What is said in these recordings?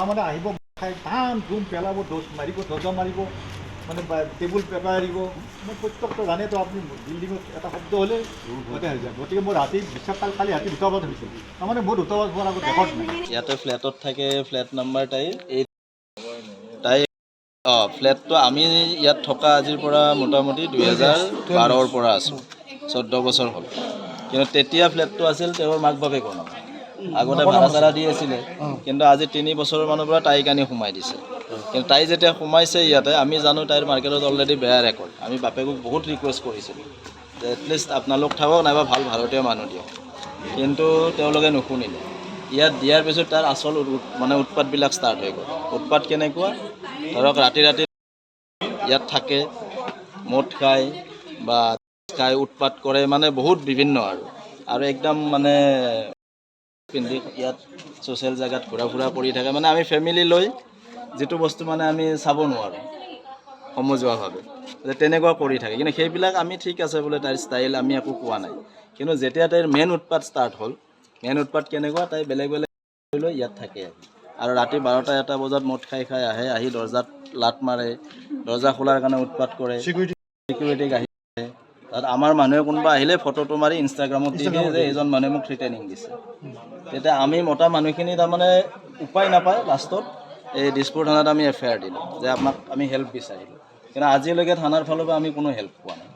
মানে আহিব খাই ধাম ধুম পেলাব, দোষ মাৰিব, দৰ্জা মাৰিব, মানে টেবুল পেপাৰিব। মই প্ৰত্যেকটো জানেতো আপুনি বিল্ডিঙত এটা শব্দ হ'লে গোটেই হৈ যায়। গতিকে মই ৰাতি বিশ্বাস কালি ৰাতি 2টা বজাত হৈছিল। তাৰমানে মই 2টা বজাত হোৱাৰ আগত ৰেকৰ্ড নাই। ইয়াতে ফ্লেটত থাকে, ফ্লেট নাম্বাৰ তাই ফ্লেটটো আমি ইয়াত থকা আজিৰ পৰা মোটামুটি 2012ৰ পৰা আছোঁ, 14 বছৰ হ'ল। কিন্তু তেতিয়া ফ্লেটটো আছিল তেওঁৰ মাক বাপেকৰ নাম, আগতে ভাড়া চাড়া দি আছিলে। কিন্তু আজি 3 বছৰৰ মানৰ পৰা তাইক আনি সোমাই দিছে। কিন্তু তাই যেতিয়া সোমাইছে ইয়াতে, আমি জানো তাইৰ মাৰ্কেটত অলৰেডি বেয়া ৰেকৰ্ড। আমি বাপেকক বহুত ৰিকুৱেষ্ট কৰিছিলোঁ যে এটলিষ্ট আপোনালোক থাকক, নাইবা ভাল ভাৰতীয় মানুহ দিয়ক, কিন্তু তেওঁলোকে নুশুনিলে। ইয়াত দিয়াৰ পিছত তাৰ আচল মানে উৎপাতবিলাক ষ্টাৰ্ট হৈ গ'ল। উৎপাত কেনেকুৱা, ধৰক ৰাতি ইয়াত থাকে, মদ খায় বা খাই উৎপাত কৰে, মানে বহুত বিভিন্ন আৰু একদম মানে পিন্ধি ইয়াত ছ'চিয়েল জেগাত ঘূৰা ফুৰা কৰি থাকে। মানে আমি ফেমিলি লৈ যিটো বস্তু মানে আমি চাব নোৱাৰোঁ সমজুৱাভাৱে, যে তেনেকুৱা কৰি থাকে। কিন্তু সেইবিলাক আমি ঠিক আছে বোলে, তাইৰ ষ্টাইল, আমি একো কোৱা নাই। কিন্তু যেতিয়া তাইৰ মেইন উৎপাত ষ্টাৰ্ট হ'ল, মেইন উৎপাত কেনেকুৱা, তাই বেলেগ লৈ ইয়াত থাকে আৰু ৰাতি 12টা-1টা বজাত মদ খাই আহে, আহি দৰ্জাত লাট মাৰে, দৰ্জা খোলাৰ কাৰণে উৎপাত কৰে, চিকিউৰিটিক আহি তাত আমাৰ মানুহে কোনোবা আহিলে ফটোটো মাৰি ইনষ্টাগ্ৰামত দি দিয়ে যে এইজন মানুহে মোক থ্ৰেটেনিং দিছে। তেতিয়া আমি মতা মানুহখিনি তাৰমানে উপায় নাপায়, লাষ্টত এই দিছপুৰ থানাত আমি FIR দিলোঁ যে আপোনাক আমি হেল্প বিচাৰিলোঁ। কিন্তু আজিলৈকে থানাৰ ফালৰ পৰা আমি কোনো হেল্প পোৱা নাই।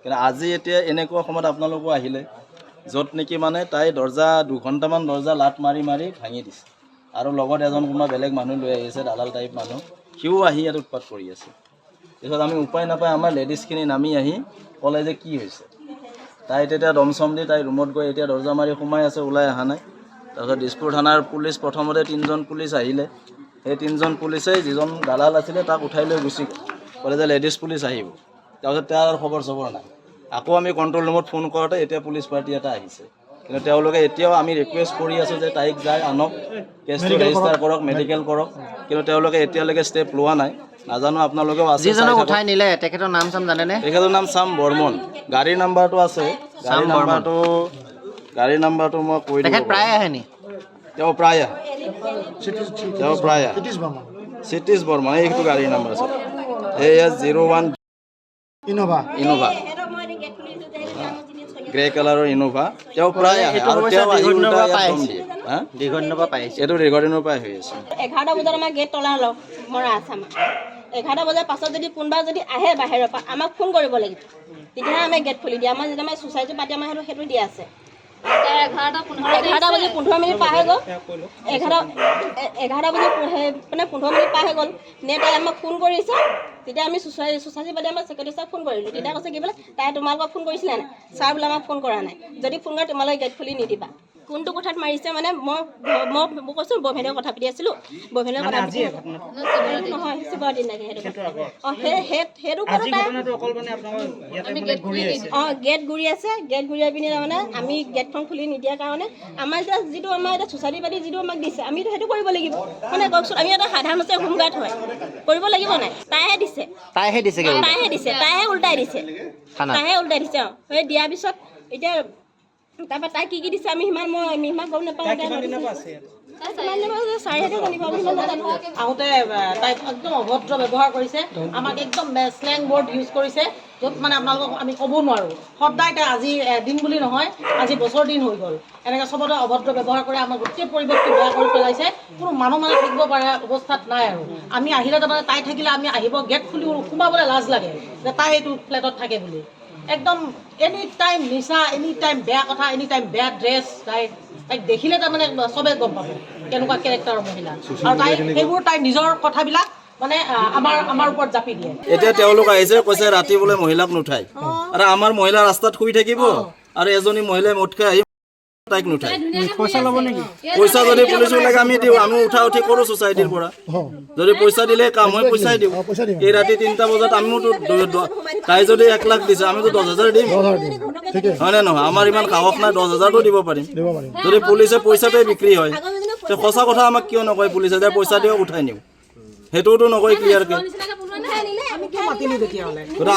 কিন্তু আজি এতিয়া এনেকুৱা সময়ত আপোনালোকো আহিলে, য'ত নেকি মানে তাই দৰ্জা 2 ঘণ্টামান দৰ্জা লাট মাৰি ভাঙি দিছে, আৰু লগত এজন কোনোবা বেলেগ মানুহ লৈ আহিছে, দালাল টাইপ মানুহ, সিও আহি ইয়াত উৎপাত কৰি আছে। পিছত আমি উপায় নাপায় আমাৰ লেডিজখিনি নামি আহি ক'লে যে কি হৈছে। তাই তেতিয়া দম চম দি তাই ৰুমত গৈ এতিয়া দৰ্জা মাৰি সোমাই আছে, ওলাই অহা নাই। তাৰপিছত দিছপুৰ থানাৰ পুলিচ প্ৰথমতে 3জন পুলিচ আহিলে। সেই 3জন পুলিচে যিজন দালাল আছিলে তাক উঠাই লৈ গুচি গ'ল, ক'লে যে লেডিজ পুলিচ আহিব। তাৰপিছত তাৰ খবৰ চবৰ নাই। আকৌ আমি কণ্ট্ৰল ৰুমত ফোন কৰোঁতে এতিয়া পুলিচ পাৰ্টি এটা আহিছে। কিন্তু তেওঁলোকে এতিয়াও আমি ৰিকুৱেষ্ট কৰি আছোঁ যে তাইক যাই আনক, কেছটো ৰেজিষ্টাৰ কৰক, মেডিকেল কৰক। কিন্তু তেওঁলোকে এতিয়ালৈকে ষ্টেপ লোৱা নাই। নাজানো আপোনালোকেও আছে, যিজনক উঠাই নিলে তেখেতৰ নাম চাম জানেনে? তেখেতৰ নাম শ্যাম বৰ্মন। গাড়ীৰ নাম্বাৰটো আছে, গাড়ীৰ নাম্বাৰটো মই কৈ দিওঁ। তেখেত প্ৰায় আহে নি? তেওঁ প্ৰায় আহে, সতীশ বৰ্মন, এইটো গাড়ীৰ নাম্বাৰ আছে। এয়া 01 ইনোভা গ্ৰে কালাৰৰ ইনোভা। তেওঁ প্ৰায় আহে আৰু তেওঁ আহি উল্টা ইয়াত দম দিয়ে। দীৰ্ঘদিনৰ পৰা পাইছে, এইটো দীৰ্ঘদিনৰ পৰাই হৈ আছে। 11টা বজাত আমাৰ গেট তলা মৰা আছে। আমাৰ 11টা বজাৰ পাছত যদি কোনোবা যদি আহে বাহিৰৰ পৰা, আমাক ফোন কৰিব লাগিব, তেতিয়াহে আমি গেট খুলি দিয়ে। আমাৰ যেতিয়া আমাৰ ছ'চাইটি পাতি আমাৰ সেইটো দিয়া আছে। 11টা বাজি 15 মিনিট পাৰ হৈ গ'ল, 11টা বাজি মানে 15 মিনিট পাৰ হৈ গ'ল। তাই আমাক ফোন কৰিছে, তেতিয়া আমি ছ'চাইটি পাতি আমাৰ ছেক্ৰেটাৰী ছাৰক ফোন কৰিলোঁ। তেতিয়া কৈছে কি বোলে তাই তোমালোকক ফোন কৰিছিলে নাই? ছাৰ বোলে আমাক ফোন কৰা নাই। যদি ফোন কৰে তোমালোকে গেট খুলি নিদিবা। কোনটো কথাত মাৰিছে মানে মই কৈছোঁ বভেনেও কথা পাতি আছিলোঁ, বভেনেও কথা পাতি নহয় শিৱৰ দিন লাগে সেইটো গেট ঘূৰি আছে। গেট ঘূৰিয়াই পিনি তাৰমানে আমি গেটখন খুলি নিদিয়াৰ কাৰণে আমাৰ এতিয়া যিটো আমাৰ এতিয়া ছ'চাইটি পাতি যিটো আমাক দিছে, আমিতো সেইটো কৰিব লাগিব। মানে কওকচোন, আমি এটা সাধাৰণতে হোমগাৰ্ড হয়, কৰিব লাগিব নাই? তাইহে দিছে, তাইহে উল্টাই দিছে। সেই দিয়াৰ পিছত এতিয়া তাৰপৰা তাই কি দিছে আমি সিমান গম নাপাওঁ। আহোঁতে তাই একদম অভদ্ৰ ব্যৱহাৰ কৰিছে, আমাক একদম স্লেং ৱৰ্ড ইউজ কৰিছে, য'ত মানে আপোনালোকক আমি ক'ব নোৱাৰোঁ। সদায় তাই আজি দিন বুলি নহয়, আজি বছৰ দিন হৈ গ'ল এনেকৈ চবতে অভদ্ৰ ব্যৱহাৰ কৰি আমাৰ গোটেই পৰিৱেশটো বেয়া কৰি পেলাইছে। কোনো মানুহ মানে থাকিব পৰা অৱস্থাত নাই আৰু। আমি আহিলে তাৰমানে তাই থাকিলে আমি আহিব গেট খুলি সোমাবলৈ লাজ লাগে যে তাই এইটো ফ্লেটত থাকে বুলি। একদম এনি টাইম নিচা, এনি টাইম বেয়া কথা, এনি টাইম বেয়া ড্ৰেছ। তাইক দেখিলে তাৰমানে চবেই গম পাব কেনেকুৱা কেৰেক্টাৰৰ মহিলা। আৰু তাই নিজৰ কথাবিলাক মানে আমাৰ ওপৰত জাপি দিয়ে। এতিয়া তেওঁলোক আহিছে, কৈছে ৰাতি বোলে মহিলাক নুঠাই, আৰু আমাৰ মহিলা ৰাস্তাত শুই থাকিব, আৰু এজনী মহিলাই মদ খাই আহি তাইক নুঠাই। পইচা যদি পুলিচক লাগে আমি দিওঁ, আমি উঠা উঠি কৰোঁ ছ'চাইটিৰ পৰা। যদি পইচা দিলে কাম হয়, পইচাই দিওঁ। এই ৰাতি 3টা বজাত আমিওতো তাই যদি 1 লাখ দিছে, আমিতো 10,000 দিম, হয়নে নহয়? আমাৰ ইমান সাহস নাই, 10,000টো দিব পাৰিম। যদি পুলিচে পইচাটোৱে বিক্ৰী হয়, তে সঁচা কথা আমাক কিয় নকয় পুলিচে যে পইচা দিয়ক উঠাই নিওঁ? সেইটোওতো নকয় ক্লিয়াৰকৈ। গতিকে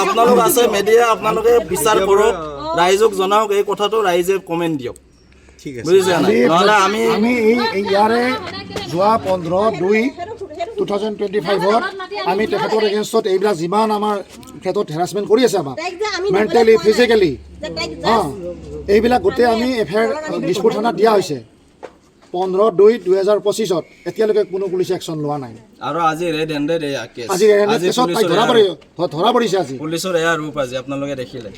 আপোনালোক আছে মিডিয়া, আপোনালোকে বিচাৰ কৰক, ৰাইজক জনাওক এই কথাটো, ৰাইজে কমেণ্ট দিয়ক। বুজিছে নাই নহ'লে আমি ইয়াৰে যোৱা 15/2/2025 আমি তেখেতৰ এগেইনষ্টত এইবিলাক যিমান আমাৰ ক্ষেত্ৰত হেৰাছমেণ্ট কৰি আছে আমাক মেণ্টেলি ফিজিকেলি এইবিলাক গোটেই আমি এফআইআৰ দিছপুৰ থানাত দিয়া হৈছে 15/2/2025 এতিয়ালৈকে কোনো পুলিচে একশ্যন লোৱা নাই আৰু আজি ৰেড হেণ্ডেড এয়া কেছ আজি কেছত ধৰা পৰিছে আজি পুলিচৰ এয়া ৰূপ আজি আপোনালোকে দেখিলে